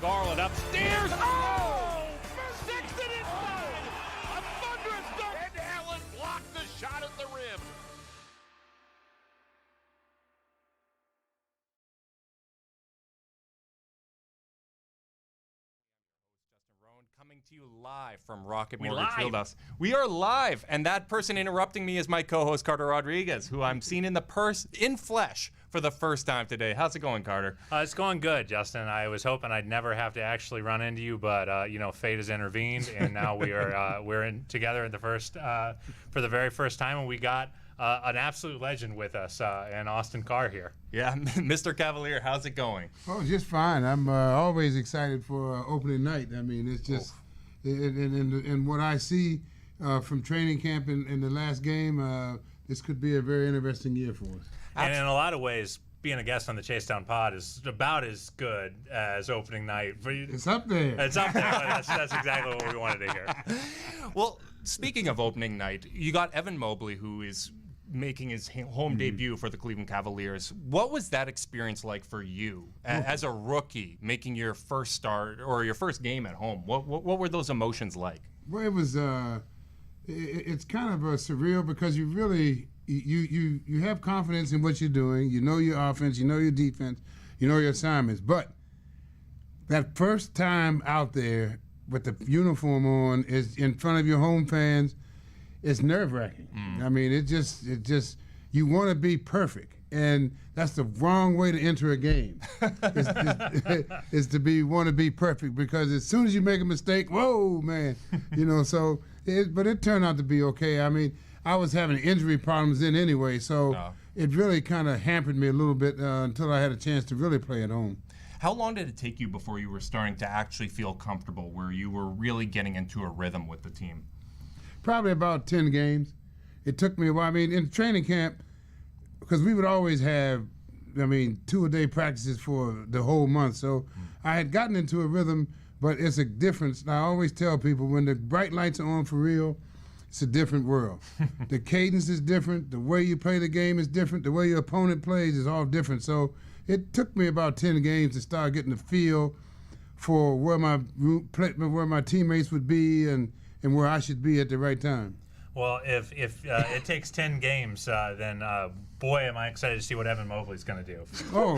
Garland upstairs. Oh! Sexton inside! A thunderous dunk! And Allen blocked the shot at the rim. Coming to you live from Rocket Mortgage FieldHouse. We are live, and that person interrupting me is my co-host Carter Rodriguez, who I'm seeing in flesh for the first time today. How's it going, Carter? It's going good, Justin. I was hoping I'd never have to actually run into you, but fate has intervened, and now we're together in the for the very first time, and we got an absolute legend with us, and Austin Carr here. Yeah, Mr. Cavalier, how's it going? Oh, just fine. I'm always excited for opening night. I mean, it's just, and what I see from training camp in the last game, this could be a very interesting year for us. And in a lot of ways, being a guest on the Chase Down Pod is about as good as opening night. It's up there. It's up there. That's exactly what we wanted to hear. Well, speaking of opening night, you got Evan Mobley, who is making his home debut for the Cleveland Cavaliers. What was that experience like for you as a rookie, making your first start or your first game at home? What were those emotions like? Well, it was it's kind of surreal because you really you have confidence in what you're doing. You know your offense, you know your defense, you know your assignments. But that first time out there with the uniform on is in front of your home fans. It's nerve-wracking. I mean, it just you want to be perfect, and that's the wrong way to enter a game. Is to want to be perfect, because as soon as you make a mistake, whoa, man, So, but it turned out to be okay. I mean, I was having injury problems then anyway, so it really kind of hampered me a little bit until I had a chance to really play at home. How long did it take you before you were starting to actually feel comfortable, where you were really getting into a rhythm with the team? Probably about 10 games. It took me a while. I mean, in training camp, because we would always have, 2-a-day practices for the whole month. So I had gotten into a rhythm, but it's a difference. I always tell people, when the bright lights are on for real, it's a different world. The cadence is different. The way you play the game is different. The way your opponent plays is all different. So it took me about 10 games to start getting the feel for where my teammates would be and where I should be at the right time. Well, if it takes 10 games, then boy, am I excited to see what Evan Mobley's going to do. Oh,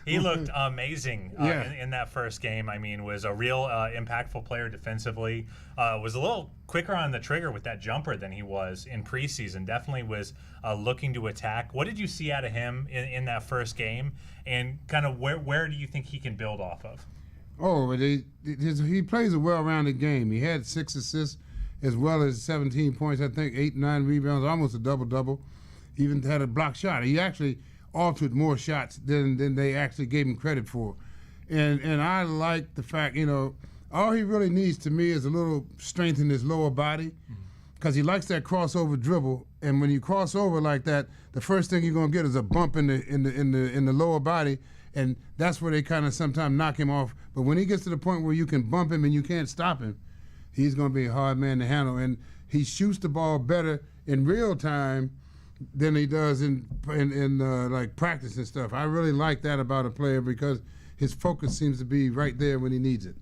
he looked amazing in that first game. I mean, was a real impactful player defensively. Was a little quicker on the trigger with that jumper than he was in preseason. Definitely was looking to attack. What did you see out of him in that first game, and kind of where do you think he can build off of? Oh, he plays a well-rounded game. He had 6 assists as well as 17 points, I think, 8, 9 rebounds, almost a double-double. Even had a block shot. He actually altered more shots than they actually gave him credit for. And I like the fact, all he really needs to me is a little strength in his lower body, because he likes that crossover dribble. And when you cross over like that, the first thing you're going to get is a bump in the lower body. And that's where they kind of sometimes knock him off. But when he gets to the point where you can bump him and you can't stop him, he's going to be a hard man to handle. And he shoots the ball better in real time than he does in like practice and stuff. I really like that about a player, because his focus seems to be right there when he needs it.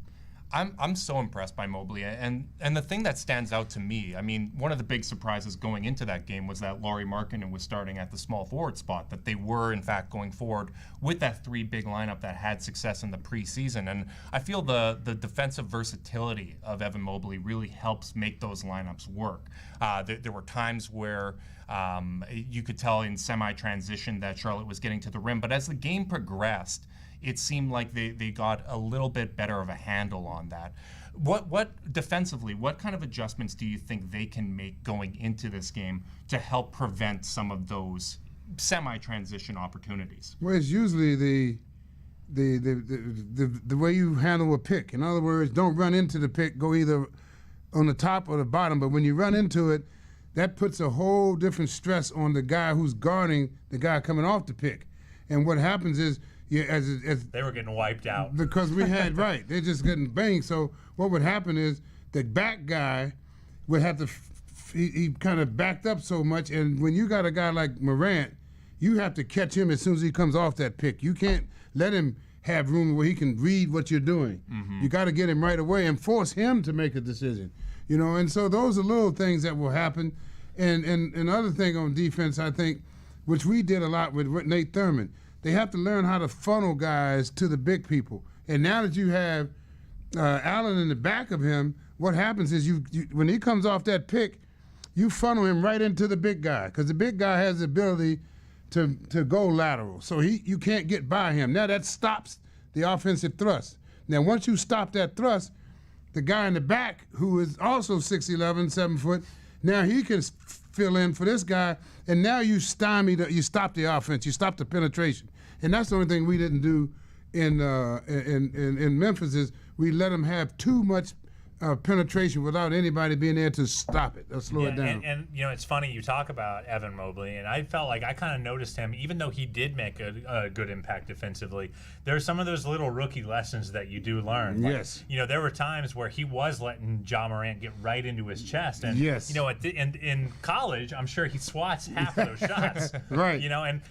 I'm so impressed by Mobley, and the thing that stands out to me, I mean, one of the big surprises going into that game was that Lauri Markkanen was starting at the small forward spot, that they were in fact going forward with that 3-big lineup that had success in the preseason. And I feel the defensive versatility of Evan Mobley really helps make those lineups work. There were times where you could tell in semi-transition that Charlotte was getting to the rim, but as the game progressed, it seemed like they got a little bit better of a handle on that. What defensively, what kind of adjustments do you think they can make going into this game to help prevent some of those semi-transition opportunities? Well, it's usually the way you handle a pick. In other words, don't run into the pick, go either on the top or the bottom. But when you run into it, that puts a whole different stress on the guy who's guarding the guy coming off the pick. And what happens is, as they were getting wiped out because we had they're just getting banged. So what would happen is the back guy would have to he kind of backed up so much, and when you got a guy like Morant, you have to catch him as soon as he comes off that pick. You can't let him have room where he can read what you're doing. You got to get him right away and force him to make a decision. You know, and so those are little things that will happen. And another thing on defense, I think, which we did a lot with Nate Thurman, they have to learn how to funnel guys to the big people. And now that you have Allen in the back of him, what happens is you when he comes off that pick, you funnel him right into the big guy, because the big guy has the ability to go lateral. So you can't get by him. Now that stops the offensive thrust. Now once you stop that thrust, the guy in the back, who is also 6'11", 7 foot, now he can fill in for this guy, and now you stop the offense, you stop the penetration. And that's the only thing we didn't do in Memphis, is we let them have too much penetration without anybody being there to stop it or slow it down. And you know, it's funny you talk about Evan Mobley, and I felt like I kind of noticed him, even though he did make a good impact defensively. There are some of those little rookie lessons that you do learn. Like, yes. You know, there were times where he was letting Ja Morant get right into his chest, and yes. You know, in college, I'm sure he swats half of those shots. Right. You know, and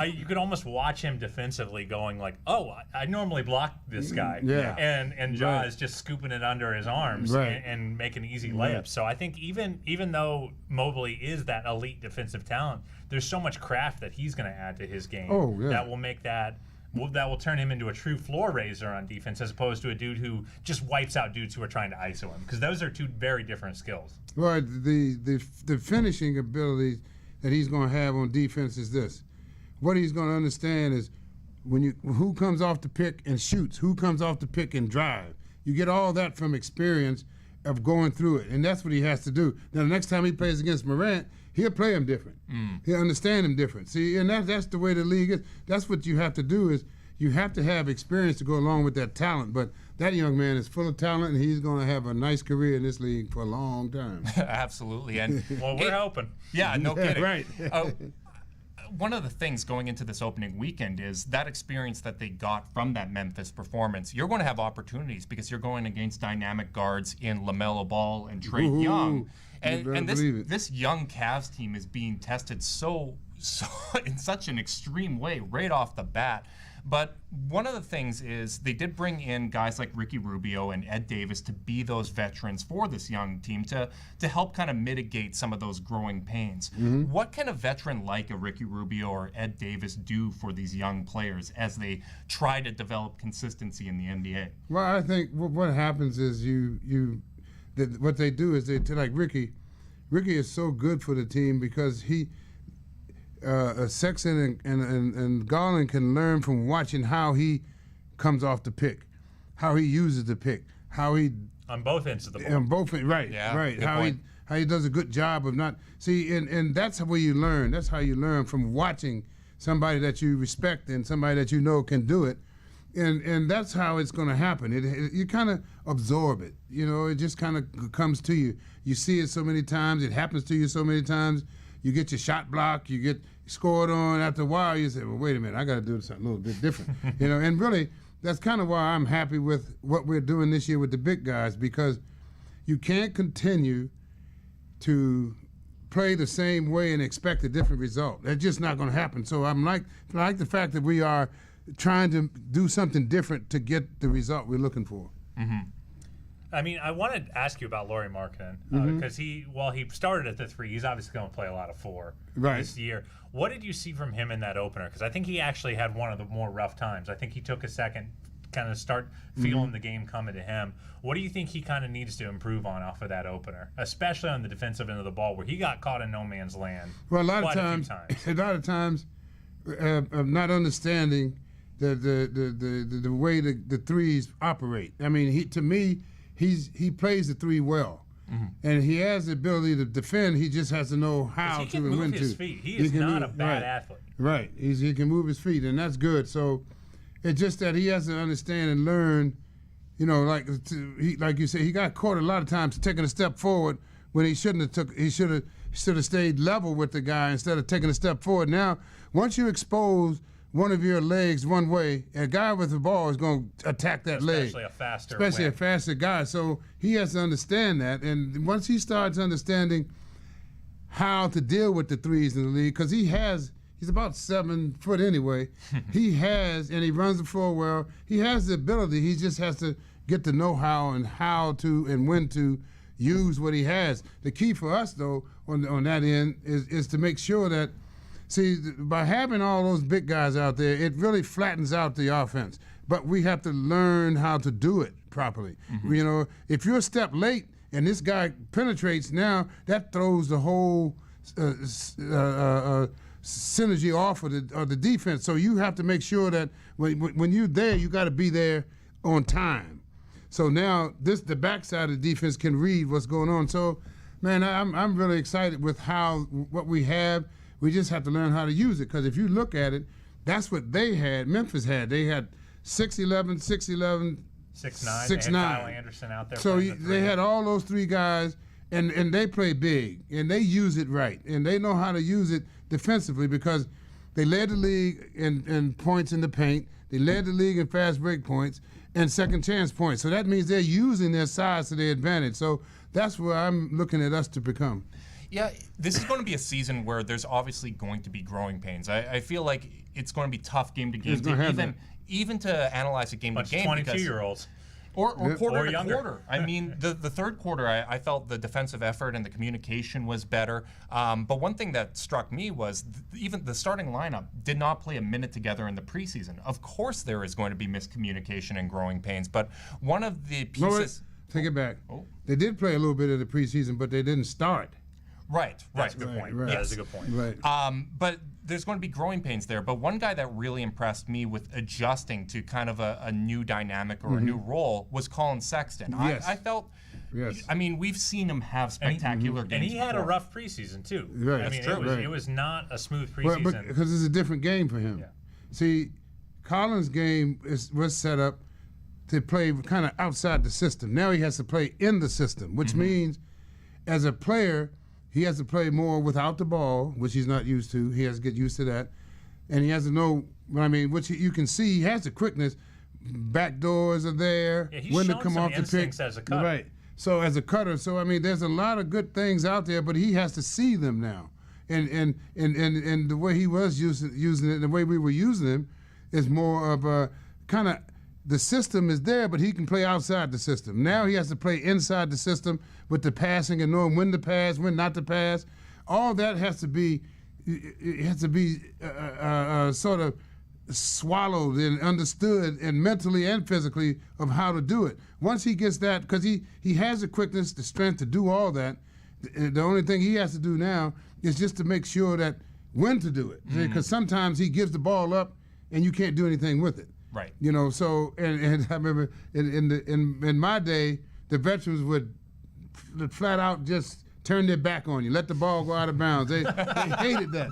you could almost watch him defensively going like, oh, I normally block this guy. Yeah. And Ja is just scooping it under his arms and making easy layups. Right. So I think even though Mobley is that elite defensive talent, there's so much craft that he's going to add to his game that will make that will turn him into a true floor raiser on defense, as opposed to a dude who just wipes out dudes who are trying to ISO him, because those are two very different skills. Well, the finishing ability that he's going to have on defense is this. What he's going to understand is who comes off the pick and shoots, who comes off the pick and drive. You get all that from experience of going through it, and that's what he has to do. Now, the next time he plays against Morant, he'll play him different. He'll understand him different. See, and that's the way the league is. That's what you have to do, is you have to have experience to go along with that talent. But that young man is full of talent, and he's going to have a nice career in this league for a long time. Absolutely. And well, we're hoping. Yeah, no kidding. Right. One of the things going into this opening weekend is that experience that they got from that Memphis performance. You're going to have opportunities because you're going against dynamic guards in LaMelo Ball and Trae Young. And this young Cavs team is being tested so in such an extreme way right off the bat. But one of the things is they did bring in guys like Ricky Rubio and Ed Davis to be those veterans for this young team to help kind of mitigate some of those growing pains. What can a veteran like a Ricky Rubio or Ed Davis do for these young players as they try to develop consistency in the NBA? Well, I think what happens is what they do is like Ricky is so good for the team because Sexton and Garland can learn from watching how he comes off the pick, how he uses the pick, how he on both ends of the ball. On both ends, right, yeah, right. How he does a good job of not and that's where you learn. That's how you learn, from watching somebody that you respect and somebody that you know can do it, and that's how it's going to happen. You kind of absorb it. You know, it just kind of comes to you. You see it so many times. It happens to you so many times. You get your shot blocked. You get scored on. After a while, you say, well, wait a minute, I got to do something a little bit different. You know, and really, that's kind of why I'm happy with what we're doing this year with the big guys, because you can't continue to play the same way and expect a different result. That's just not going to happen. So I like the fact that we are trying to do something different to get the result we're looking for. I mean, I wanted to ask you about Lauri Markkanen, because he started at the 3, he's obviously going to play a lot of 4 this year. What did you see from him in that opener? Because I think he actually had one of the more rough times. I think he took a second, kind of start feeling the game coming to him. What do you think he kind of needs to improve on off of that opener, especially on the defensive end of the ball, where he got caught in no man's land? Well, a lot of times, not understanding the way the threes operate. I mean, he plays the 3 well. And he has the ability to defend. He just has to know how to and when to. He can move his feet. He is not a bad athlete. Right. He can move his feet, and that's good. So it's just that he has to understand and learn, you know, like you say, he got caught a lot of times taking a step forward when he shouldn't have He should have stayed level with the guy instead of taking a step forward. Now, once you expose one of your legs one way, a guy with the ball is going to attack that leg. Especially a faster guy. So he has to understand that. And once he starts understanding how to deal with the threes in the league, because he has He's about 7 foot anyway. He runs the floor well. He has the ability. He just has to get the know-how and how to and when to use what he has. The key for us, though, on that end is to make sure that, see, by having all those big guys out there, it really flattens out the offense. But we have to learn how to do it properly. You know, if you're a step late and this guy penetrates, now that throws the whole synergy off of the defense. So you have to make sure that when you're there, you got to be there on time. So now the backside of the defense can read what's going on. So, man, I'm really excited with what we have. We just have to learn how to use it, because if you look at it, that's what they had. Memphis had. They had 6'11", 6'11", 6'9". 6'9". Kyle Anderson out there. So they had all those three guys, and they play big, and they use it right, and they know how to use it defensively, because they led the league in points in the paint. They led the league in fast break points and second chance points. So that means they're using their size to their advantage. So that's where I'm looking at us to become. Yeah, this is going to be a season where there's obviously going to be growing pains. I feel like it's going to be tough game to game, even to analyze a game to game. 22-year-olds. Or quarter to younger. quarter. I mean, the third quarter, I felt the defensive effort and the communication was better. But one thing that struck me was even the starting lineup did not play a minute together in the preseason. Of course there is going to be miscommunication and growing pains, but one of the pieces... Take it back. They did play a little bit of the preseason, but they didn't start. Right. That's a good point. Right. That's a good point. Right. But there's going to be growing pains there. But one guy that really impressed me with adjusting to kind of a new dynamic or a new role was Colin Sexton. Yes. I felt, yes. I mean, we've seen him have spectacular games. And he had before. a rough preseason, too. Right. I mean, That's true. it was not a smooth preseason. Because it's a different game for him. Yeah. See, Colin's game was set up to play kind of outside the system. Now he has to play in the system, which means as a player, he has to play more without the ball, which he's not used to. He has to get used to that. And he has to know, I mean, which you can see, he has the quickness. Back doors are there. Yeah, he's when to shown come some off the pick. instincts as a cutter. Right. So as a cutter, I mean, there's a lot of good things out there, but he has to see them now. And the way he was using it, the way we were using him, is more of a kind of, the system is there, but he can play outside the system. Now he has to play inside the system with the passing and knowing when to pass, when not to pass. All that has to be, sort of swallowed and understood, and mentally and physically, of how to do it. Once he gets that, because he has the quickness, the strength to do all that. The only thing he has to do now is just to make sure that when to do it, because sometimes he gives the ball up and you can't do anything with it. Right. You know, so and I remember in my day, the veterans would flat out just turn their back on you, let the ball go out of bounds. They hated that.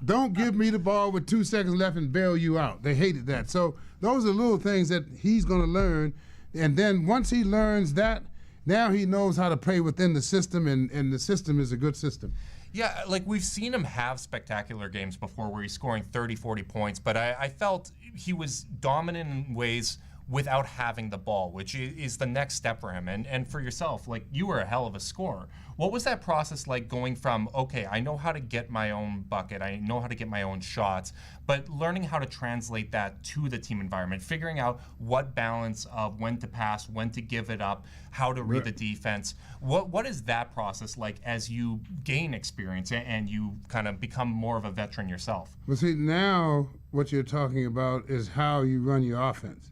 Don't give me the ball with 2 seconds left and bail you out. They hated that. So those are little things that he's going to learn, and then once he learns that, now he knows how to play within the system, and the system is a good system. Yeah, like we've seen him have spectacular games before where he's scoring 30, 40 points, but I felt he was dominant in ways without having the ball, which is the next step for him. And for yourself, like, you were a hell of a scorer. What was that process like, going from, okay, I know how to get my own bucket, I know how to get my own shots, but learning how to translate that to the team environment, figuring out what balance of when to pass, when to give it up, how to read the defense. What is that process like as you gain experience and you kind of become more of a veteran yourself? Well, see, now what you're talking about is how you run your offense.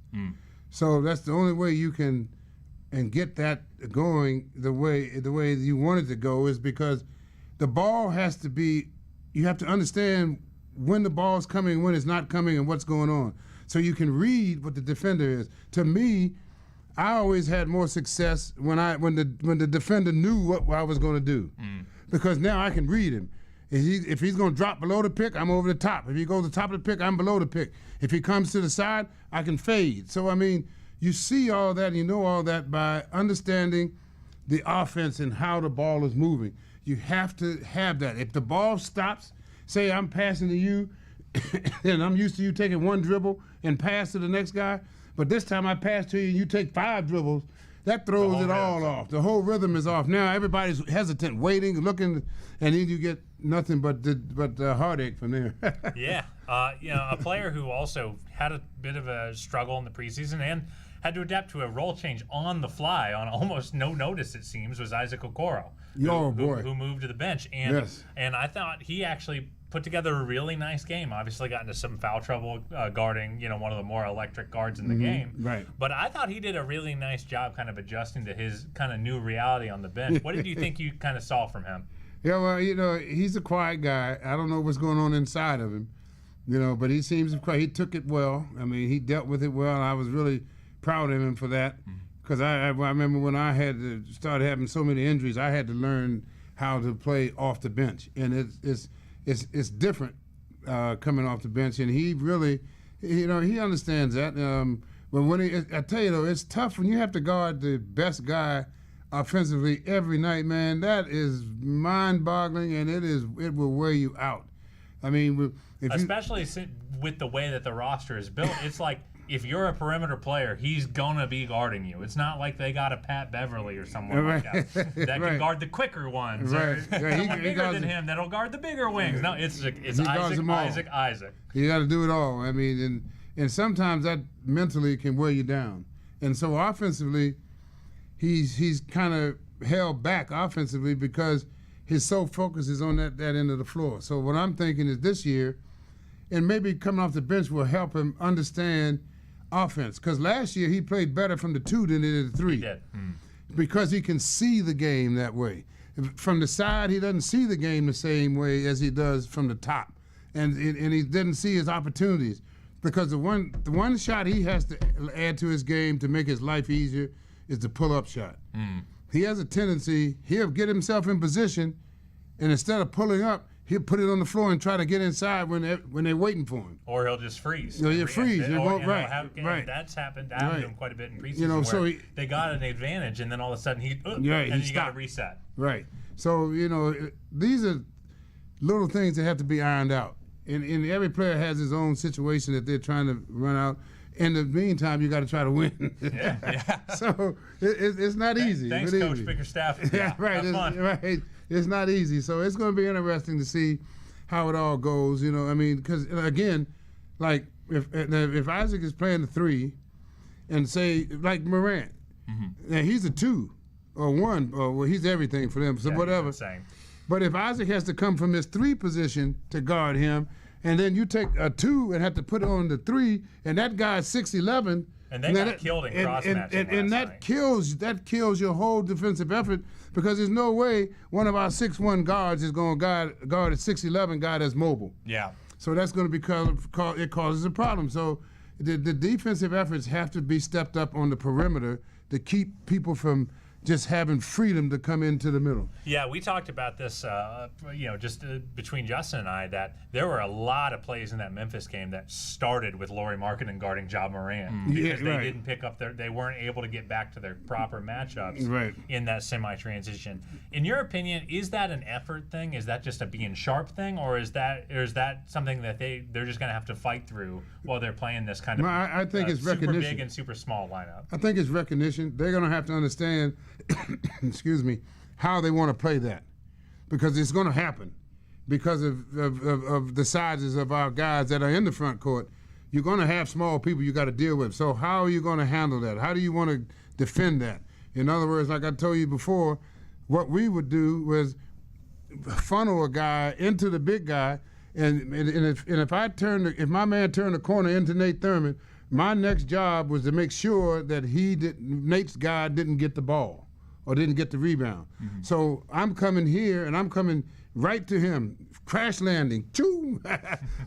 So that's the only way you can and get that going the way you want it to go, is because the ball has to be, you have to understand when the ball's coming, when it's not coming, and what's going on. So you can read what the defender is. To me, I always had more success when the defender knew what I was going to do, because now I can read him. If he's going to drop below the pick, I'm over the top. If he goes to the top of the pick, I'm below the pick. If he comes to the side, I can fade. So, I mean, you see all that and you know all that by understanding the offense and how the ball is moving. You have to have that. If the ball stops, say I'm passing to you, and I'm used to you taking one dribble and pass to the next guy, but this time I pass to you and you take 5 dribbles, that throws it all off. The whole rhythm is off. Now everybody's hesitant, waiting, looking, and then you get nothing but heartache from there. Yeah, a player who also had a bit of a struggle in the preseason and had to adapt to a role change on the fly on almost no notice, it seems, was Isaac Okoro, who moved to the bench. And and I thought he actually put together a really nice game. Obviously got into some foul trouble guarding, one of the more electric guards in the game. Right. But I thought he did a really nice job kind of adjusting to his kind of new reality on the bench. What did you think you kind of saw from him? Yeah, well, he's a quiet guy. I don't know what's going on inside of him, but he seems quiet. He took it well. I mean, he dealt with it well. I was really proud of him for that, because I remember when I had to start having so many injuries, I had to learn how to play off the bench, and it's different coming off the bench, and he really, he understands that. But I tell you though, it's tough when you have to guard the best guy offensively every night, man. That is mind-boggling, and it will wear you out. I mean, especially with the way that the roster is built, it's like, if you're a perimeter player, he's gonna be guarding you. It's not like they got a Pat Beverly or someone like that can guard the quicker ones. Right. Someone bigger than him that'll guard the bigger wings. No, it's Isaac. You got to do it all. I mean, and sometimes that mentally can wear you down. And so offensively, he's kind of held back offensively because his sole focus is on that end of the floor. So what I'm thinking is this year, and maybe coming off the bench will help him understand offense, because last year he played better from the 2 than he did the 3. He did. Because he can see the game that way. From the side, he doesn't see the game the same way as he does from the top, and he doesn't see his opportunities, because the one shot he has to add to his game to make his life easier is the pull-up shot. He has a tendency, he'll get himself in position, and instead of pulling up, he'll put it on the floor and try to get inside when they're waiting for him. Or he'll just freeze. He'll freeze. Right. That's happened to him quite a bit in preseason. They got an advantage, and then all of a sudden and you got to reset. Right. So these are little things that have to be ironed out, and every player has his own situation that they're trying to run out. In the meantime, you got to try to win. Yeah. So it's not easy. Thanks, Coach Bickerstaff. Yeah, right. Right. It's not easy. So it's going to be interesting to see how it all goes. Because again, like if Isaac is playing the 3, and say like Morant, now he's a 2 or 1, or he's everything for them. So whatever. He's insane. But if Isaac has to come from his 3 position to guard him, and then you take a 2 and have to put it on the 3, and that guy's 6'11", and they got killed in cross matching and that kills your whole defensive effort, because there's no way one of our 6'1" guards is going to guard a 6'11" guy that's mobile. Yeah. So that's going to it causes a problem. So the defensive efforts have to be stepped up on the perimeter to keep people from just having freedom to come into the middle. Yeah, we talked about this, just between Justin and I, that there were a lot of plays in that Memphis game that started with Lauri Markkanen guarding Ja Morant because they didn't pick up they weren't able to get back to their proper matchups in that semi-transition. In your opinion, is that an effort thing? Is that just a being sharp thing, or is that something that they're just going to have to fight through while they're playing this kind of I think it's super recognition. big and super small lineup? I think it's recognition. They're going to have to understand excuse me, how they want to play that, because it's going to happen because of the sizes of our guys that are in the front court. You're going to have small people you got to deal with. So how are you going to handle that? How do you want to defend that? In other words, like I told you before, what we would do was funnel a guy into the big guy, and if my man turned the corner into Nate Thurman, my next job was to make sure that Nate's guy didn't get the ball or didn't get the rebound. So I'm coming here, and I'm coming right to him, crash landing, choo!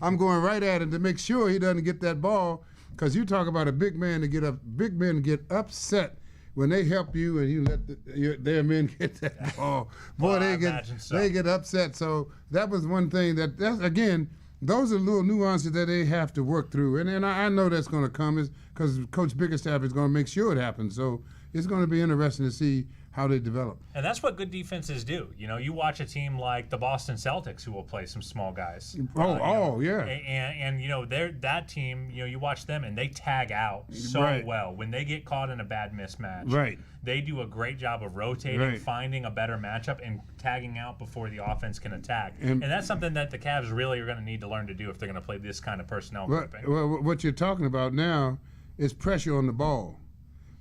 I'm going right at him to make sure he doesn't get that ball, because you talk about a big man to get up. Big men get upset when they help you and you let their men get that ball. Boy, they get upset. So that was one thing that's again, those are little nuances that they have to work through. And I know that's going to come, because Coach Bickerstaff is going to make sure it happens. So it's going to be interesting to see how they develop. And that's what good defenses do. You know, you watch a team like the Boston Celtics who will play some small guys. Yeah. And you know, that team, you know, you watch them and they tag out so well. When they get caught in a bad mismatch, they do a great job of rotating, finding a better matchup, and tagging out before the offense can attack. And that's something that the Cavs really are going to need to learn to do if they're going to play this kind of personnel grouping. Well, what you're talking about now is pressure on the ball.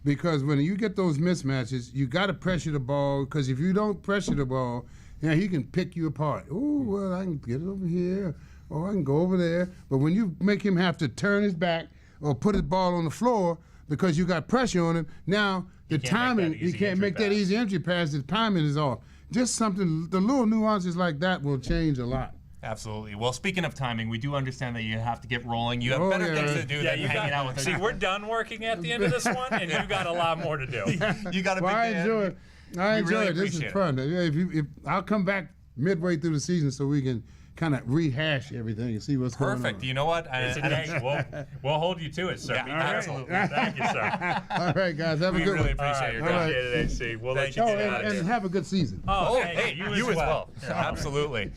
Because when you get those mismatches, you got to pressure the ball. Because if you don't pressure the ball, he can pick you apart. Oh, well, I can get it over here, or I can go over there. But when you make him have to turn his back or put his ball on the floor because you got pressure on him, now the timing, he can't make that easy entry pass. The timing is off. Just something, the little nuances like that will change a lot. Absolutely. Well, speaking of timing, we do understand that you have to get rolling. You have better things to do than hanging out with us. See, we're done working at the end of this one, and you got a lot more to do. You got a big I enjoy it. This is fun. If I'll come back midway through the season so we can kind of rehash everything and see what's going on. Perfect. You know what? We'll hold you to it, sir. Yeah, absolutely. Thank you, sir. All right, guys. Have a good one. We really appreciate your time today, AC. We'll let you get out of here. And have a good season. Hey, you as well. Absolutely.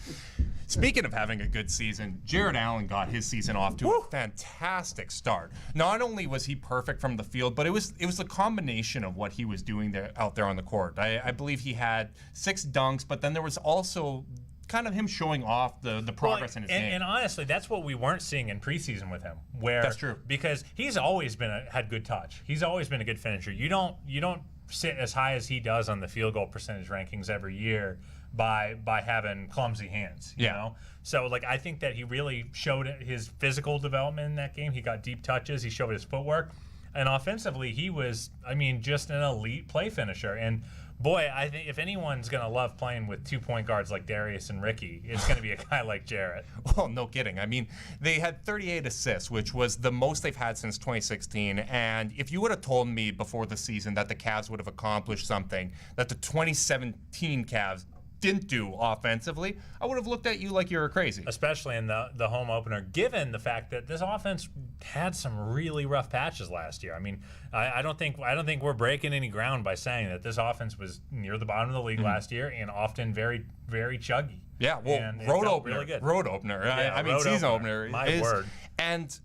Speaking of having a good season, Jarrett Allen got his season off to a fantastic start. Not only was he perfect from the field, but it was a combination of what he was doing out there on the court. I believe he had 6 dunks, but then there was also kind of him showing off the progress in his game. And honestly, that's what we weren't seeing in preseason with him. That's true. Because he's always had good touch. He's always been a good finisher. You don't sit as high as he does on the field goal percentage rankings every year by having clumsy hands, you know? So, like, I think that he really showed his physical development in that game. He got deep touches. He showed his footwork. And offensively, he was, just an elite play finisher. And, boy, I think if anyone's going to love playing with 2 point guards like Darius and Ricky, it's going to be a guy like Jarrett. Well, no kidding. They had 38 assists, which was the most they've had since 2016. And if you would have told me before the season that the Cavs would have accomplished something that the 2017 Cavs didn't do offensively, I would have looked at you like you were crazy. Especially in the home opener, given the fact that this offense had some really rough patches last year. I don't think we're breaking any ground by saying that this offense was near the bottom of the league last year and often very, very chuggy. Yeah, well, road opener. Really good. Road opener. Yeah, season opener. My word. And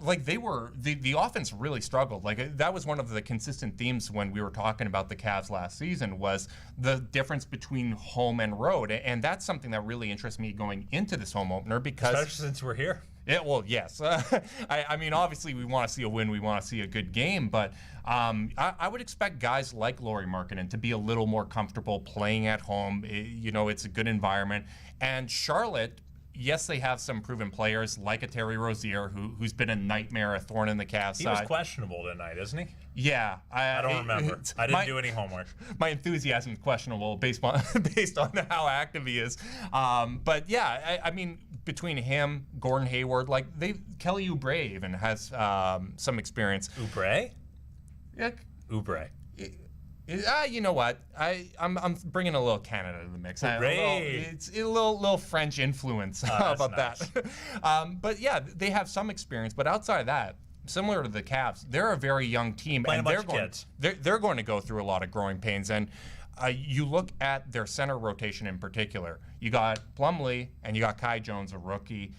like the offense really struggled. Like that was one of the consistent themes when we were talking about the Cavs last season was the difference between home and road, and that's something that really interests me going into this home opener because especially since we're here. Yeah, well, yes. Obviously we want to see a win, we want to see a good game, but I would expect guys like Lauri Markkanen to be a little more comfortable playing at home. It's a good environment, and Charlotte. Yes, they have some proven players like a Terry Rozier, who's been a nightmare, a thorn in the Cavs side. He was questionable tonight, isn't he? Yeah, I don't remember. I didn't do any homework. My enthusiasm is questionable based on how active he is. But yeah, between him, Gordon Hayward, Kelly Oubre even has some experience. Oubre? Yeah. Oubre. You know what? I'm bringing a little Canada to the mix. It's a little French influence. How about nice. that? But yeah, they have some experience. But outside of that, similar to the Cavs, they're a very young team, and they're going to go through a lot of growing pains. And you look at their center rotation in particular. You got Plumlee and you got Kai Jones, a rookie.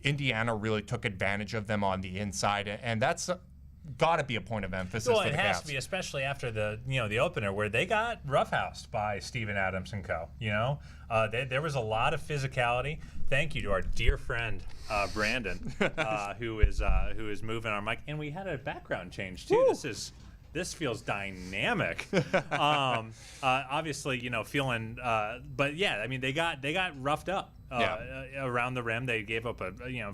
Indiana really took advantage of them on the inside, and that's got to be a point of emphasis. Well, for the it has Cavs. to be, especially after the opener where they got roughhoused by Steven Adams and co. There was a lot of physicality. Thank you to our dear friend Brandon, who is moving our mic, and we had a background change too. Woo! This feels dynamic. Obviously, feeling, but yeah, they got roughed up around the rim. They gave up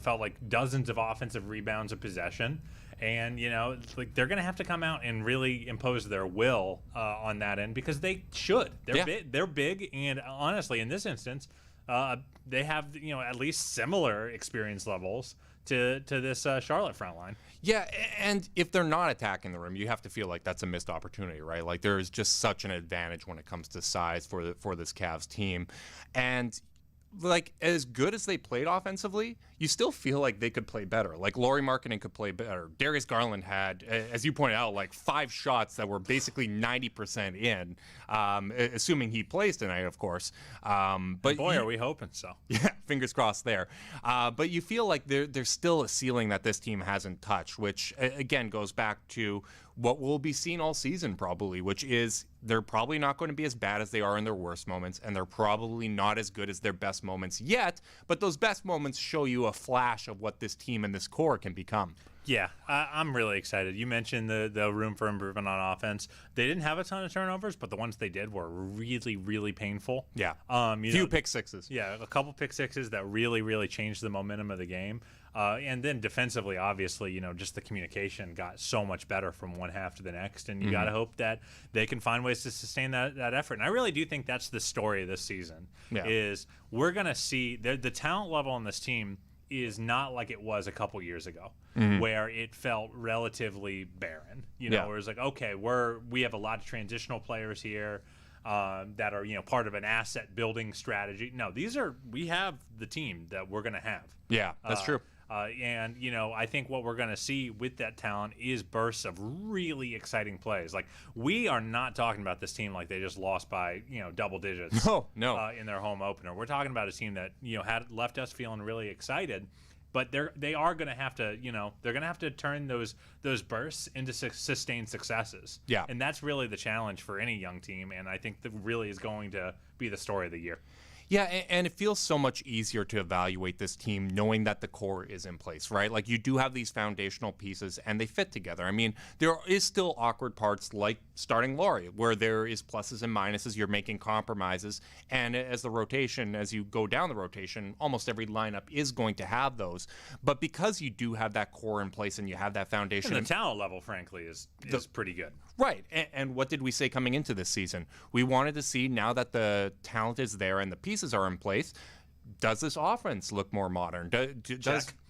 felt like dozens of offensive rebounds of possession. And, they're going to have to come out and really impose their will on that end because they should. They're big, and honestly, in this instance, they have, at least similar experience levels to this Charlotte front line. Yeah, and if they're not attacking the rim, you have to feel like that's a missed opportunity, right? Like there is just such an advantage when it comes to size for this Cavs team. And like, as good as they played offensively, you still feel like they could play better. Like, Lauri Markkanen could play better. Darius Garland had, as you pointed out, like 5 shots that were basically 90% in, assuming he plays tonight, of course. But boy, are we hoping so. Yeah, fingers crossed there. But you feel like there's still a ceiling that this team hasn't touched, which, again, goes back to what we'll be seeing all season probably, which is they're probably not going to be as bad as they are in their worst moments, and they're probably not as good as their best moments yet, but those best moments show you a flash of what this team and this core can become. Yeah, I'm really excited. You mentioned the room for improvement on offense. They didn't have a ton of turnovers, but the ones they did were really, really painful. Yeah, few pick sixes. Yeah, a couple pick sixes that really, really changed the momentum of the game. And then defensively, obviously, just the communication got so much better from one half to the next, and you got to hope that they can find ways to sustain that effort. And I really do think that's the story of this season. Yeah. Is we're going to see the talent level on this team is not like it was a couple years ago, where it felt relatively barren. Where it's like, okay, we have a lot of transitional players here that are part of an asset building strategy. No, we have the team that we're going to have. Yeah, that's true. And I think what we're going to see with that talent is bursts of really exciting plays. Like, we are not talking about this team like they just lost by double digits. No. In their home opener. We're talking about a team that had left us feeling really excited. But they are going to have to they're going to have to turn those bursts into sustained successes. Yeah. And that's really the challenge for any young team. And I think that really is going to be the story of the year. Yeah, and it feels so much easier to evaluate this team knowing that the core is in place, right? Like, you do have these foundational pieces, and they fit together. I mean, there is still awkward parts like starting Lauri, where there is pluses and minuses. You're making compromises, and as you go down the rotation, almost every lineup is going to have those. But because you do have that core in place and you have that foundation, and the talent level, frankly, is pretty good. Right, and what did we say coming into this season? We wanted to see, now that the talent is there and the pieces are in place, does this offense look more modern?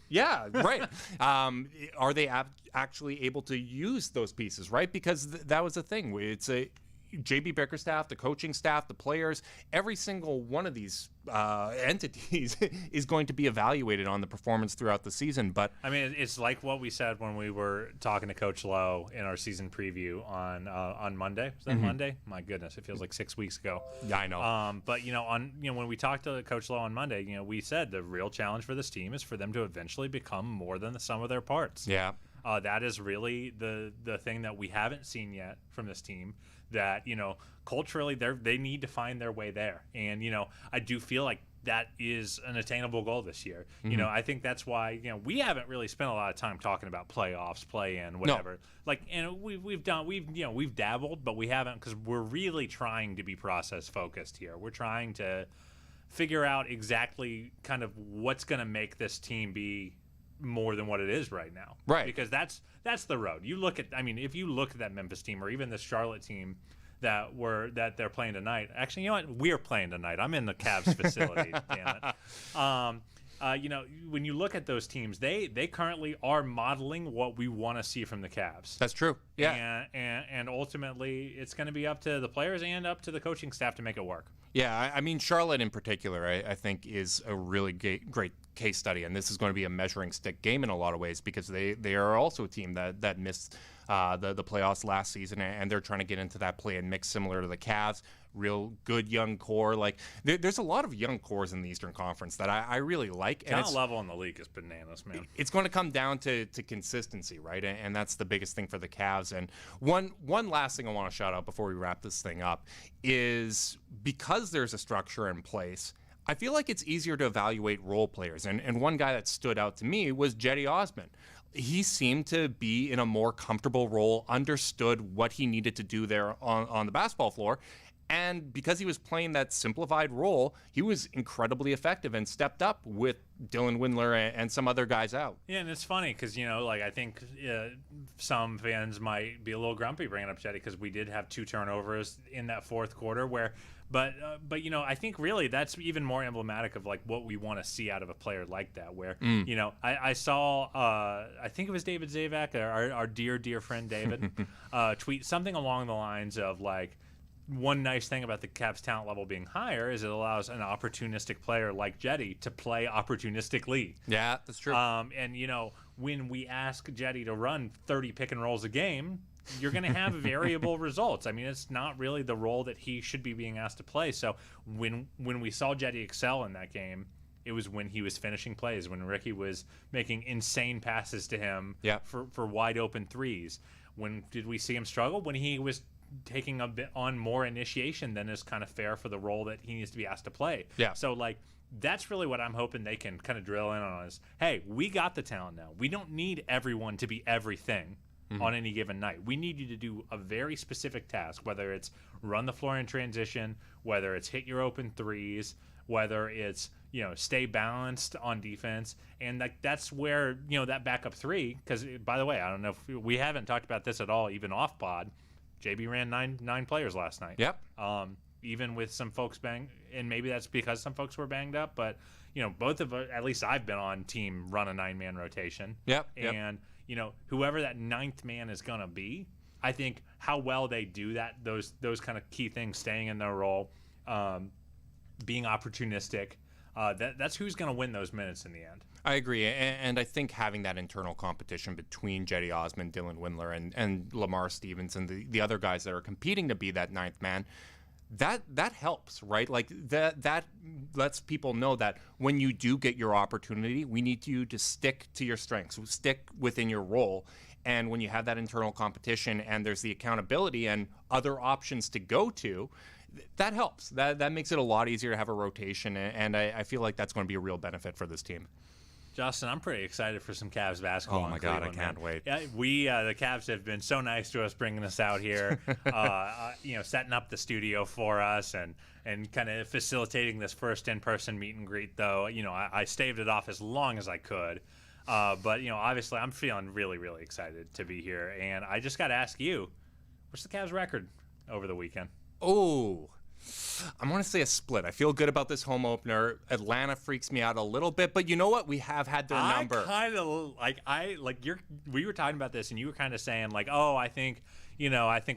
Yeah, right. Are they actually able to use those pieces, right? Because that was the thing. It's a JB Bickerstaff, the coaching staff, the players, every single one of these entities is going to be evaluated on the performance throughout the season. But I mean, it's like what we said when we were talking to Coach Lowe in our season preview on Monday. Was that Monday? My goodness, it feels like 6 weeks ago. Yeah, I know. But when we talked to Coach Lowe on Monday, we said the real challenge for this team is for them to eventually become more than the sum of their parts. Yeah. That is really the thing that we haven't seen yet from this team. That culturally they need to find their way there, and I do feel like that is an attainable goal this year. I think that's why we haven't really spent a lot of time talking about playoffs, play-in, whatever. No. Like, and we've dabbled, but we haven't, because we're really trying to be process focused here. We're trying to figure out exactly kind of what's going to make this team be more than what it is right now. Right. Because that's the road. If you look at that Memphis team or even the Charlotte team that they're playing tonight. Actually, you know what? We're playing tonight. I'm in the Cavs facility, damn it. When you look at those teams, they currently are modeling what we want to see from the Cavs. That's true. Yeah. And ultimately, it's going to be up to the players and up to the coaching staff to make it work. Yeah, I mean, Charlotte in particular, I think, is a really great case study, and this is going to be a measuring stick game in a lot of ways, because they are also a team that missed the playoffs last season, and they're trying to get into that play-in mix similar to the Cavs. Real good young core. Like, there's a lot of young cores in the Eastern Conference that I really like. Talent level in the league is bananas, man. It's going to come down to consistency, right? And that's the biggest thing for the Cavs. And one last thing I want to shout out before we wrap this thing up is, because there's a structure in place, I feel like it's easier to evaluate role players. And one guy that stood out to me was Jetty Osman. He seemed to be in a more comfortable role, understood what he needed to do there on the basketball floor. And because he was playing that simplified role, he was incredibly effective and stepped up with Dylan Windler and some other guys out. Yeah, and it's funny because, I think some fans might be a little grumpy bringing up Jetty, because we did have 2 turnovers in that fourth quarter But I think really that's even more emblematic of like what we want to see out of a player like that. Where I saw I think it was David Zavak, our dear friend David, tweet something along the lines of like, one nice thing about the Cavs talent level being higher is it allows an opportunistic player like Jetty to play opportunistically. Yeah, that's true. And, when we ask Jetty to run 30 pick and rolls a game, you're going to have variable results. I mean, it's not really the role that he should be being asked to play. So when we saw Jetty excel in that game, it was when he was finishing plays, when Ricky was making insane passes to him for wide open threes. When did we see him struggle? When he was taking a bit on more initiation than is kind of fair for the role that he needs to be asked to play. Yeah. So, that's really what I'm hoping they can kind of drill in on is, hey, we got the talent now. We don't need everyone to be everything on any given night. We need you to do a very specific task, whether it's run the floor in transition, whether it's hit your open threes, whether it's, stay balanced on defense. And that's where, that backup three, because, by the way, I don't know if we haven't talked about this at all, even off pod. JB ran nine players last night. Yep. Even with some folks banged, and maybe that's because some folks were banged up, but, both of us, at least I've been on team run a 9-man rotation. Yep. And, whoever that 9th man is going to be, I think how well they do that, those kind of key things, staying in their role, being opportunistic, that's who's going to win those minutes in the end. I agree, and I think having that internal competition between Jetty Osman, Dylan Windler, and Lamar Stevens and the other guys that are competing to be that 9th man, that helps, right? Like that lets people know that when you do get your opportunity, we need you to stick to your strengths, stick within your role. And when you have that internal competition and there's the accountability and other options to go to, that helps. That makes it a lot easier to have a rotation, and I feel like that's going to be a real benefit for this team. Justin, I'm pretty excited for some Cavs basketball. Oh my God, I can't wait. Yeah, the Cavs have been so nice to us, bringing us out here, setting up the studio for us, and kind of facilitating this first in-person meet and greet. Though, I staved it off as long as I could, but obviously, I'm feeling really, really excited to be here. And I just got to ask you, what's the Cavs record over the weekend? Oh, I'm going to say a split. I feel good about this home opener. Atlanta freaks me out a little bit, but you know what? We have had their number. We were talking about this, and you were kind of saying I think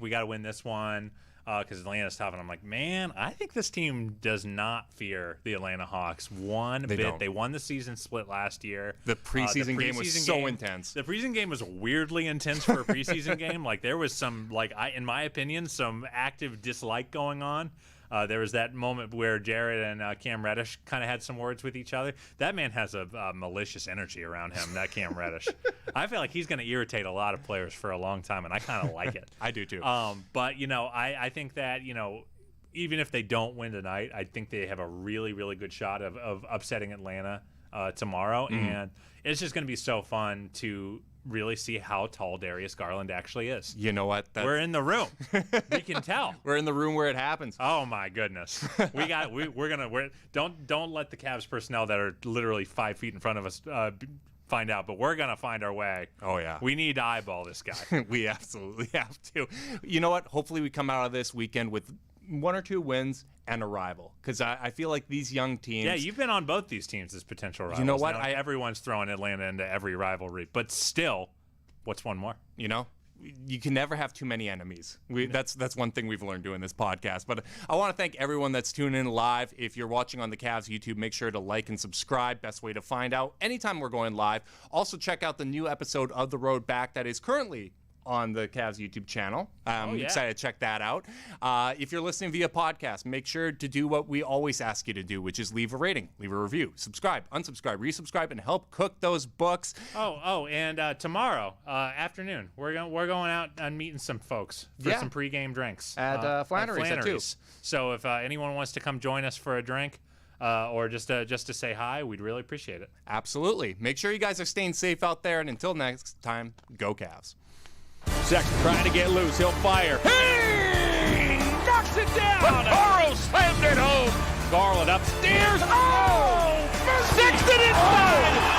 we got to win this one because Atlanta's tough. And I'm like, man, I think this team does not fear the Atlanta Hawks one bit. Don't. They won the season split last year. The preseason game was so intense. The preseason game was weirdly intense for a preseason game. There was some, in my opinion, some active dislike going on. There was that moment where Jared and Cam Reddish kind of had some words with each other. That man has a malicious energy around him, that Cam Reddish. I feel like he's going to irritate a lot of players for a long time, and I kind of like it. I do too. But, I think that, even if they don't win tonight, I think they have a really, really good shot of upsetting Atlanta tomorrow. And it's just going to be so fun to really see how tall Darius Garland actually is. You know what? We're in the room. We can tell. We're in the room where it happens. Oh my goodness. Don't let the Cavs personnel that are literally 5 feet in front of us find out, but we're gonna find our way. Oh yeah. We need to eyeball this guy. We absolutely have to. You know what? Hopefully we come out of this weekend with 1 or 2 wins and a rival, because I feel like these young teams. Yeah, you've been on both these teams as potential rivals. You know what? Now, everyone's throwing Atlanta into every rivalry, but still, what's one more? You can never have too many enemies. That's one thing we've learned doing this podcast. But I want to thank everyone that's tuning in live. If you're watching on the Cavs YouTube, make sure to like and subscribe. Best way to find out anytime we're going live. Also, check out the new episode of The Road Back that is currently on the Cavs YouTube channel. I'm excited to check that out. If you're listening via podcast, make sure to do what we always ask you to do, which is leave a rating, leave a review, subscribe, unsubscribe, resubscribe, and help cook those books. And tomorrow afternoon, we're going out and meeting some folks for some pregame drinks at Flannery's. So if anyone wants to come join us for a drink, or just to say hi, we'd really appreciate it. Absolutely. Make sure you guys are staying safe out there, and until next time, go Cavs. Sexton trying to get loose. He'll fire. Hey! Knocks it down. Okoro slammed it home. Garland upstairs. Oh! Sexton inside.